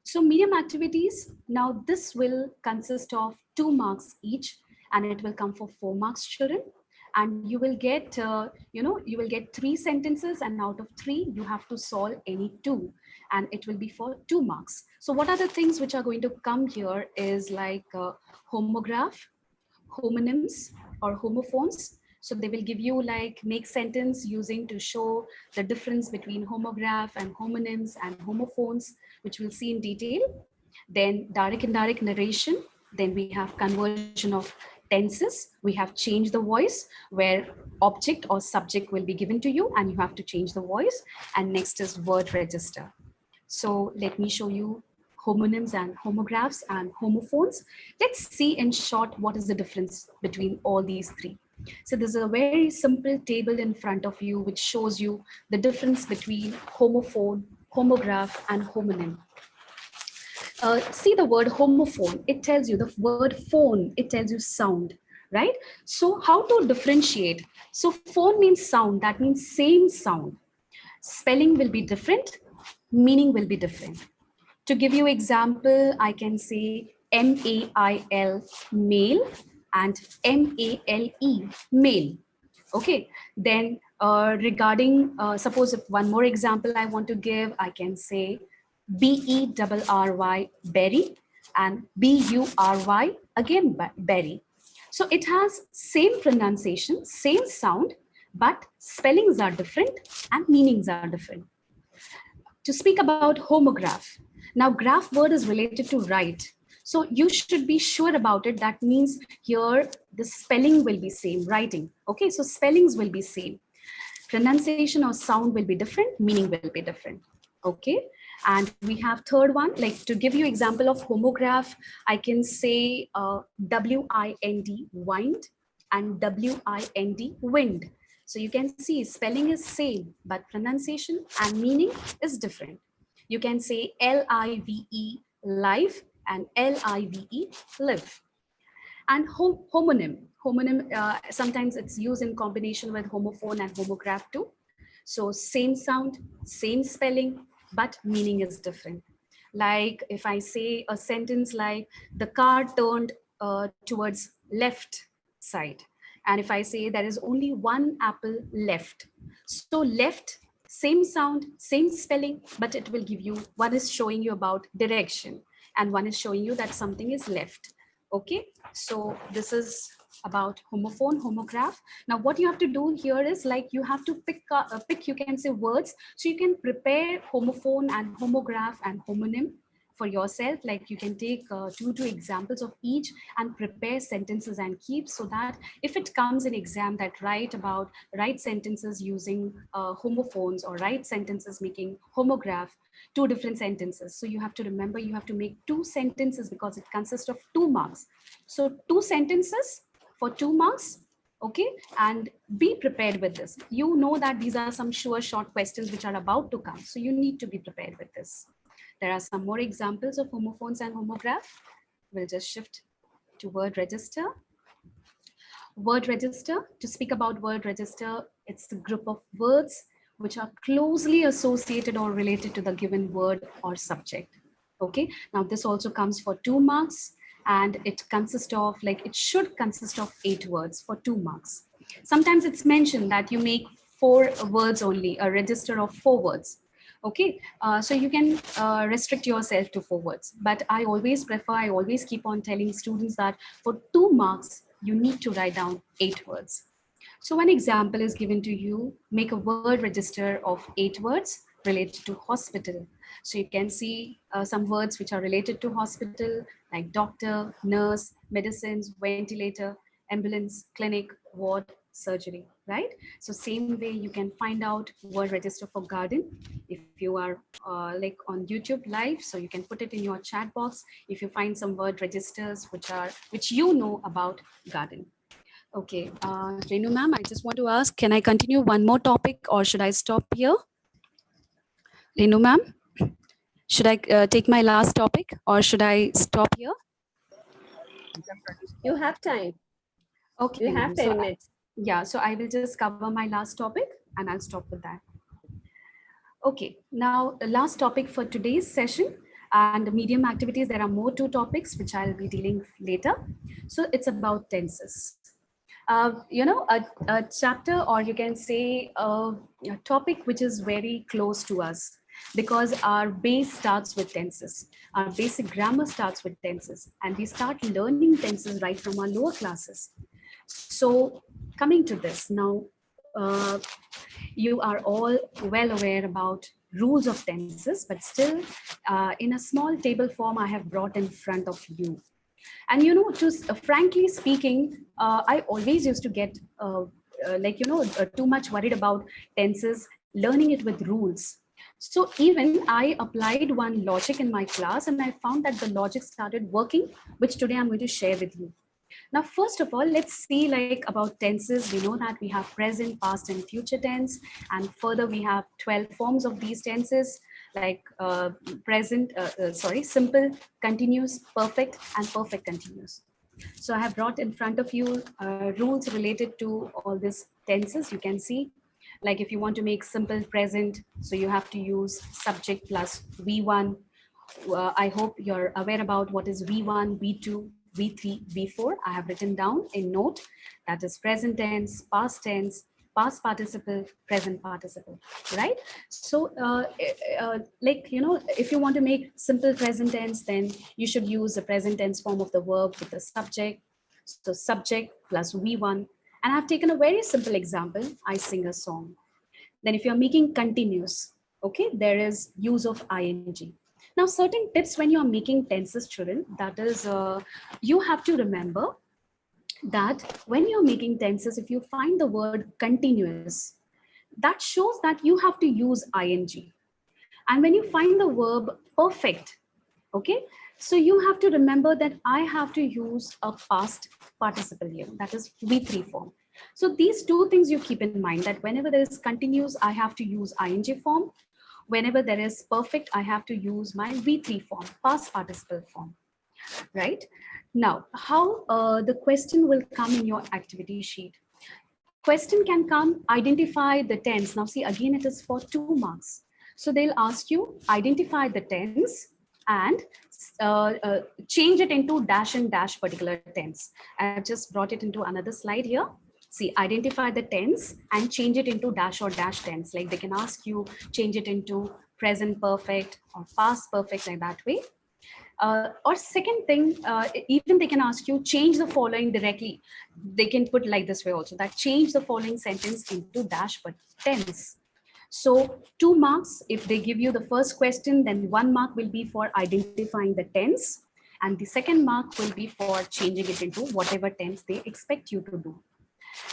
So medium activities, now this will consist of 2 marks each, and it will come for 4 marks, children. And you will get, you will get 3 sentences, and out of 3, you have to solve any 2, and it will be for 2 marks. So what are the things which are going to come here is like homograph, homonyms or homophones. So they will give you like make sentence using to show the difference between homograph and homonyms and homophones, which we'll see in detail. Then direct and indirect narration. Then we have conversion of tenses. We have changed the voice where object or subject will be given to you and you have to change the voice. And next is word register. So let me show you homonyms and homographs and homophones. Let's see in short what is the difference between all these 3. So there's a very simple table in front of you which shows you the difference between homophone, homograph, and homonym. See the word homophone, it tells you the word phone, it tells you sound, right? So how to differentiate? So phone means sound, that means same sound. Spelling will be different, meaning will be different. To give you example, I can say M-A-I-L, male, and M-A-L-E, male. Okay, then regarding, suppose if one more example I want to give, I can say B-E-R-R-Y, berry, and B-U-R-Y, again berry. So it has same pronunciation, same sound, but spellings are different and meanings are different. To speak about homograph, now graph word is related to write. So you should be sure about it. That means here the spelling will be same, writing. Okay, so spellings will be same. Pronunciation or sound will be different, meaning will be different. Okay, and we have third one, like to give you example of homograph, I can say W-I-N-D, wind, and W-I-N-D, wind. So you can see spelling is same, but pronunciation and meaning is different. You can say L-I-V-E, live, and L-I-V-E, live. And homonym, sometimes it's used in combination with homophone and homograph too. So same sound, same spelling, but meaning is different. Like if I say a sentence like the car turned towards left side, and if I say there is only one apple left, so left, same sound, same spelling, but it will give you, one is showing you about direction and one is showing you that something is left. Okay, so this is about homophone, homograph. Now what you have to do here is like you have to pick, you can say words, so you can prepare homophone and homograph and homonym for yourself. Like you can take two examples of each and prepare sentences and keep, so that if it comes in exam that write sentences using homophones or write sentences making homograph, 2 different sentences. So you have to remember, you have to make 2 sentences because it consists of 2 marks. So 2 sentences for 2 marks. Okay, and be prepared with this. You know that these are some sure short questions which are about to come. So you need to be prepared with this. There are some more examples of homophones and homograph. We'll just shift to word register. Word register, to speak about word register, it's a group of words which are closely associated or related to the given word or subject. Okay, now this also comes for 2 marks, and it consists of, like, it should consist of 8 words for 2 marks. Sometimes it's mentioned that you make 4 words only, a register of 4 words. Okay, so you can restrict yourself to 4 words, but I always keep on telling students that for 2 marks, you need to write down 8 words. So one example is given to you, make a word register of 8 words related to hospital. So you can see some words which are related to hospital, like doctor, nurse, medicines, ventilator, ambulance, clinic, ward, surgery, right? So same way you can find out word register for garden if you are like on YouTube live. So you can put it in your chat box if you find some word registers which you know about garden. Okay, Renu ma'am, I just want to ask, can I continue one more topic or should I stop here? Renu ma'am, should I take my last topic or should I stop here? You have time. Okay, You ma'am. have 10 minutes. Yeah, so I will just cover my last topic and I'll stop with that. Okay, now the last topic for today's session and medium activities, there are more two topics which I'll be dealing later. So it's about tenses. A chapter, or you can say a topic which is very close to us because our base starts with tenses. Our basic grammar starts with tenses and we start learning tenses right from our lower classes. So coming to this now, you are all well aware about rules of tenses, but still in a small table form, I have brought in front of you. And frankly speaking, I always used to get too much worried about tenses, learning it with rules. So even I applied one logic in my class and I found that the logic started working, which today I'm going to share with you. Now, first of all, let's see like about tenses. We know that we have present, past, and future tense. And further, we have 12 forms of these tenses like simple, continuous, perfect, and perfect continuous. So I have brought in front of you rules related to all these tenses. You can see, like if you want to make simple present, so you have to use subject plus V1. I hope you're aware about what is V1, V2, V3, V4. I have written down in note that is present tense, past participle, present participle, right? So if you want to make simple present tense, then you should use the present tense form of the verb with the subject. So subject plus V1. And I've taken a very simple example. I sing a song. Then if you're making continuous, okay, there is use of ing. Now, certain tips when you're making tenses, children, that is, you have to remember that when you're making tenses, if you find the word continuous, that shows that you have to use ing. And when you find the verb perfect, okay, so you have to remember that I have to use a past participle here, that is V3 form. So these two things you keep in mind, that whenever there is continuous, I have to use ing form. Whenever there is perfect, I have to use my V3 form, past participle form, right? Now, how the question will come in your activity sheet. Question can come, identify the tense. Now see, again, it is for 2 marks. So they'll ask you, identify the tense and change it into dash and dash particular tense. I've just brought it into another slide here. See, identify the tense and change it into dash or dash tense. Like they can ask you, change it into present perfect or past perfect, like that way. Or second thing, even they can ask you, change the following directly. They can put like this way also, that change the following sentence into dash but tense. So 2 marks, if they give you the first question, then 1 mark will be for identifying the tense. And the second mark will be for changing it into whatever tense they expect you to do.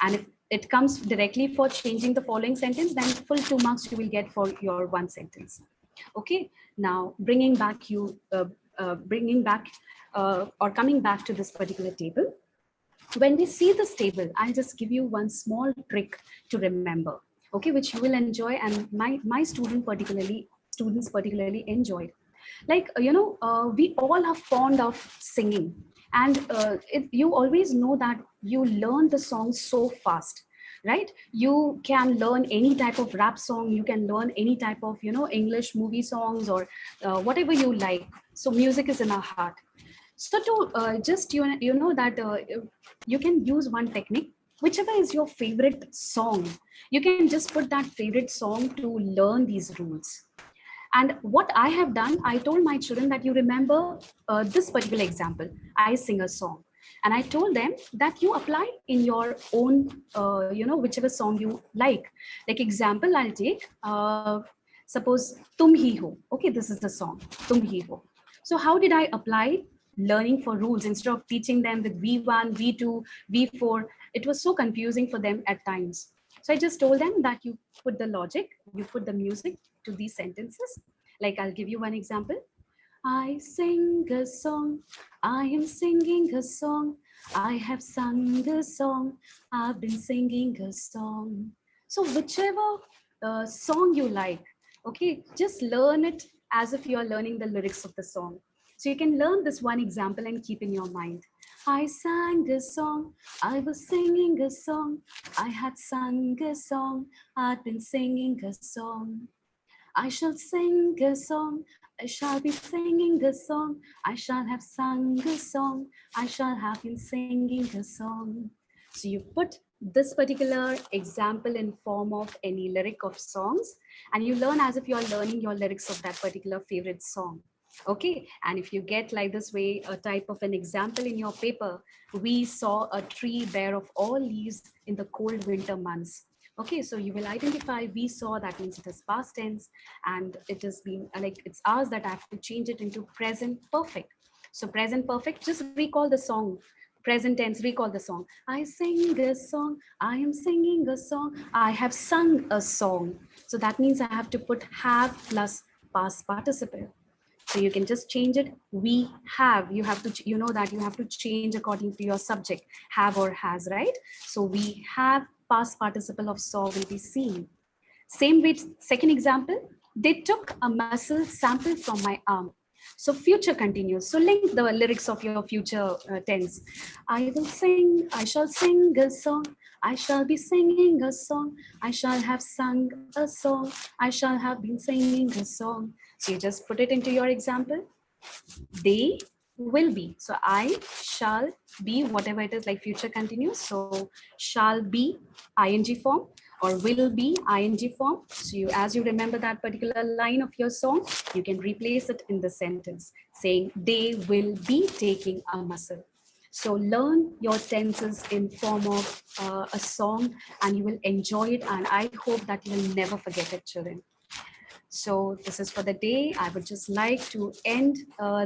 And if it comes directly for changing the following sentence, then full 2 marks you will get for your 1 sentence. Okay, now bringing back or coming back to this particular table. When we see this table, I'll just give you one small trick to remember, okay, which you will enjoy and my students particularly enjoyed. Like, we all are fond of singing, and you always know that you learn the song so fast, right? You can learn any type of rap song, you can learn any type of, English movie songs or whatever you like. So music is in our heart. So to just, you know that you can use one technique, whichever is your favorite song, you can just put that favorite song to learn these rules. And what I have done, I told my children that you remember this particular example. I sing a song. And I told them that you apply in your own, whichever song you like. Like example, I'll take, Suppose Tum Hi Ho. Okay, this is the song, Tum Hi Ho. So how did I apply learning for rules instead of teaching them with V1, V2, V4? It was so confusing for them at times. So I just told them that you put the logic, you put the music to these sentences. Like I'll give you one example. I sing a song, I am singing a song, I have sung a song, I've been singing a song. So whichever song you like, okay, just learn it as if you are learning the lyrics of the song. So you can learn this one example and keep in your mind. I sang a song, I was singing a song, I had sung a song, I'd been singing a song. I shall sing a song, I shall be singing a song, I shall have sung a song, I shall have been singing a song. So you put this particular example in form of any lyric of songs, and you learn as if you're learning your lyrics of that particular favorite song. Okay, and if you get like this way a type of an example in your paper, we saw a tree bare of all leaves in the cold winter months. Okay, so you will identify we saw, that means it is past tense, and it has been like it's ours that I have to change it into present perfect. So present perfect, just recall the song. Present tense, recall the song. I sing a song, I am singing a song, I have sung a song. So that means I have to put have plus past participle. So you can just change it. We have, you have to, you know that you have to change according to your subject, have or has, right? So we have, past participle of saw will be seen. Same with second example, they took a muscle sample from my arm. So future continues. So link the lyrics of your future tense. I will sing, I shall sing a song. I shall be singing a song. I shall have sung a song. I shall have been singing a song. So you just put it into your example. They will be. So I shall be, whatever it is, like future continuous. So shall be ing form, or will be ing form. So you, as you remember that particular line of your song, you can replace it in the sentence saying they will be taking a muscle. So learn your tenses in form of a song, and you will enjoy it. And I hope that you will never forget it, children. So this is for the day. I would just like to end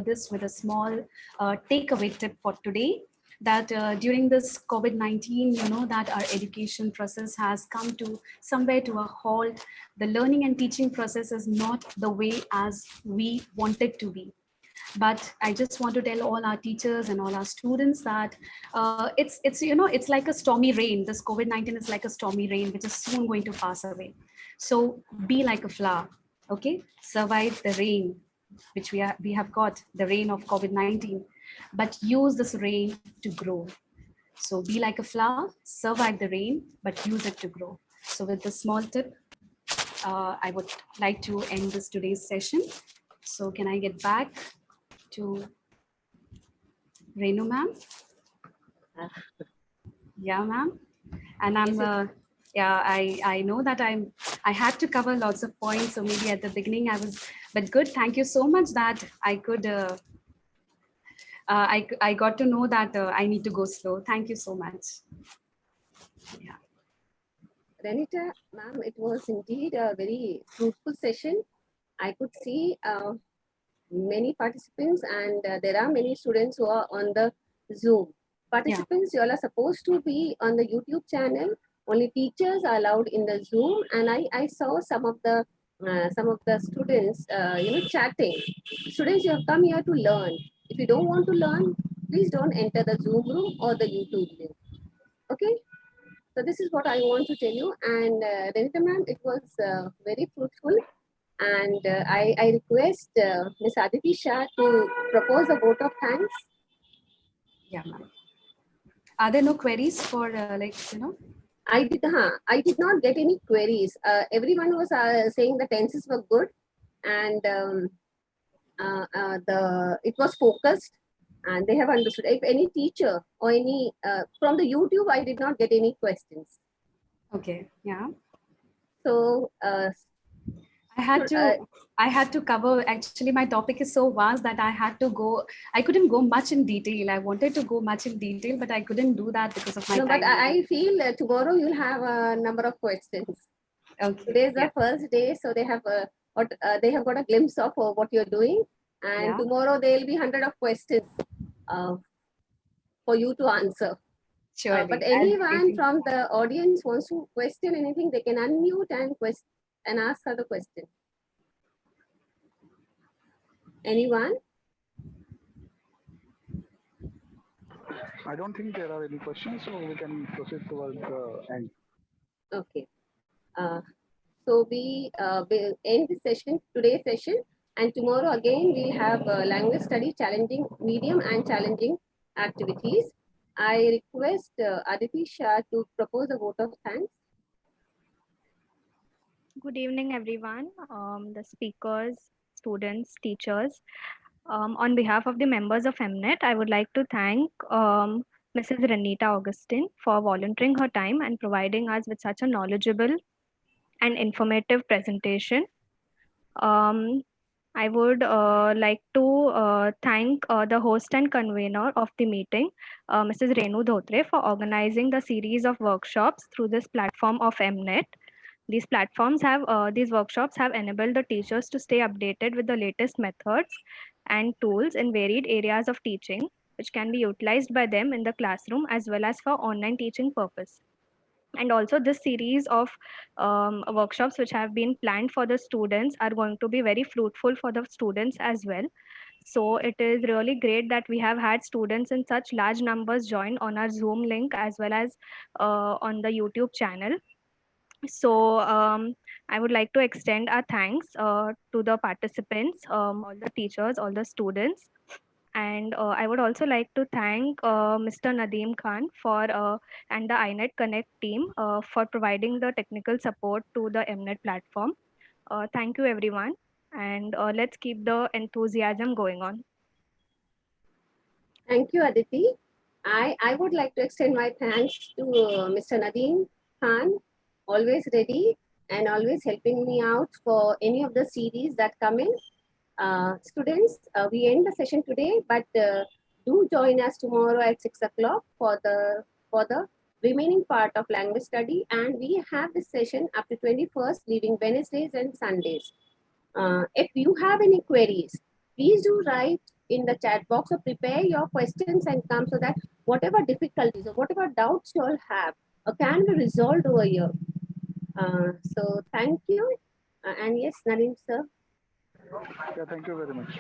this with a small takeaway tip for today, that during this COVID-19, you know that our education process has come to somewhere to a halt. The learning and teaching process is not the way as we want it to be. But I just want to tell all our teachers and all our students that it's you know, it's like a stormy rain. This COVID-19 is like a stormy rain which is soon going to pass away. So be like a flower, okay? Survive the rain which we have got, the rain of COVID-19, but use this rain to grow. So be like a flower, survive the rain, but use it to grow. So with this small tip, I would like to end this today's session. So can I get back to Renu ma'am? Yeah, ma'am. And yeah, I know that I had to cover lots of points. So maybe at the beginning I was, but good. Thank you so much that I could, I got to know that I need to go slow. Thank you so much. Yeah. Renita, ma'am, it was indeed a very fruitful session. I could see many participants, and there are many students who are on the Zoom. Participants, you all are supposed to be on the YouTube channel. Only teachers are allowed in the Zoom, and I saw some of the students, chatting. Students, you have come here to learn. If you don't want to learn, please don't enter the Zoom room or the YouTube link. Okay. So this is what I want to tell you. And Renita ma'am, it was very fruitful. And I request Ms. Aditi Shah to propose a vote of thanks. Yeah, ma'am. Are there no queries for I did not get any queries. Everyone was saying the tenses were good, and it was focused, and they have understood. If any teacher or any from the YouTube, I did not get any questions. Okay. Yeah. So I had to cover, actually my topic is so vast that I couldn't go much in detail. I wanted to go much in detail, but I couldn't do that because of my time. But I feel tomorrow you'll have a number of questions. Okay. Today is the first day, so they have what they have got a glimpse of what you're doing. And Yeah. tomorrow there will be 100 of questions for you to answer. Surely. But I'll be anyone waiting. from the audience wants to question anything, they can unmute and ask her the question. Anyone? I don't think there are any questions, so we can proceed towards the end. Okay. So we end the session, today's session, and tomorrow again we have language study, challenging medium and challenging activities. I request Aditi Shah to propose a vote of thanks. Good evening, everyone. The speakers, students, teachers. On behalf of the members of MNET, I would like to thank Mrs. Renita Augustine for volunteering her time and providing us with such a knowledgeable and informative presentation. I would like to thank the host and convener of the meeting, Mrs. Renu Dhotre, for organizing the series of workshops through this platform of MNET. These workshops have enabled the teachers to stay updated with the latest methods and tools in varied areas of teaching, which can be utilized by them in the classroom as well as for online teaching purpose. And also this series of workshops which have been planned for the students are going to be very fruitful for the students as well. So it is really great that we have had students in such large numbers join on our Zoom link as well as on the YouTube channel. So I would like to extend our thanks to the participants, all the teachers, all the students. And I would also like to thank Mr. Nadeem Khan and the INET Connect team for providing the technical support to the MNET platform. Thank you, everyone. And let's keep the enthusiasm going on. Thank you, Aditi. I would like to extend my thanks to Mr. Nadeem Khan, always ready and always helping me out for any of the series that come in. Students, we end the session today, but do join us tomorrow at 6 o'clock for the remaining part of language study. And we have this session up to 21st, leaving Wednesdays and Sundays. If you have any queries, please do write in the chat box or prepare your questions and come so that whatever difficulties or whatever doubts you all have can be resolved over here. So thank you. And yes, Nadeem sir. Yeah, thank you very much.